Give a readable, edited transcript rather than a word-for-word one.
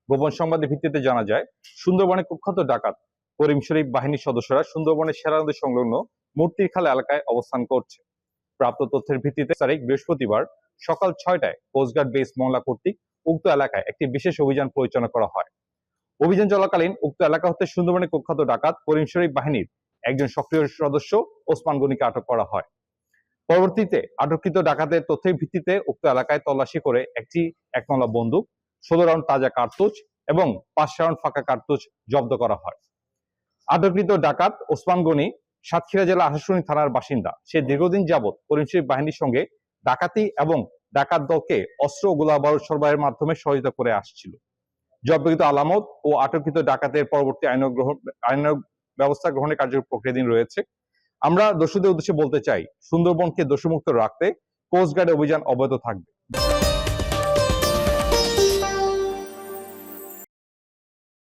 গোপন সংবাদের ভিত্তিতে জানা যায়, সুন্দরবনে কুখ্যাত ডাকাত করিম শরীফ বাহিনীর সদস্যরা সুন্দরবনের সেরা নদী সংলগ্ন মূর্তির খাল এলাকায় অবস্থান করছে। প্রাপ্ত তথ্যের ভিত্তিতে তারিখ বৃহস্পতিবার সকাল 6টায় কোস্টগার্ড বেস মংলা কর্তৃক উক্ত এলাকায় একটি বিশেষ অভিযান পরিচালনা করা হয়। অভিযান চলাকালীন উক্ত এলাকা হতে সুন্দরবনের কুখ্যাত ডাকাত করিম শরীফ বাহিনীর একজন সক্রিয় সদস্য ওসমান গনিকে আটক করা হয়। পরবর্তীতে আটককৃত ডাকাতের তথ্যের ভিত্তিতে উক্ত এলাকায় তল্লাশি করে একটি 1 বন্দুক, 16 রাউন্ড তাজা কার্তুজ এবং 5 রাউন্ড ফাঁকা কার্তুজ জব্দ করা হয়। আটককৃত ডাকাত ওসমান গনি সাতক্ষীরা জেলা আশাশুনি থানার বাসিন্দা। সে দীর্ঘদিন যাবৎ করিম শরীফ বাহিনীর সঙ্গে ডাকাতি এবং ডাকাত দলকে অস্ত্র ও গোলাবারুদ সরবরাহের মাধ্যমে সহযোগিতা করে আসছিল। জব্দকৃত আলামত ও আটককৃত ডাকাতের পরবর্তী আইনানুগ ব্যবস্থা গ্রহণের প্রক্রিয়াধীন রয়েছে। আমরা দোষীদের উদ্দেশ্যে বলতে চাই, সুন্দরবনকে দোষমুক্ত রাখতে কোস্টগার্ডের অভিযান অব্যাহত থাকবে।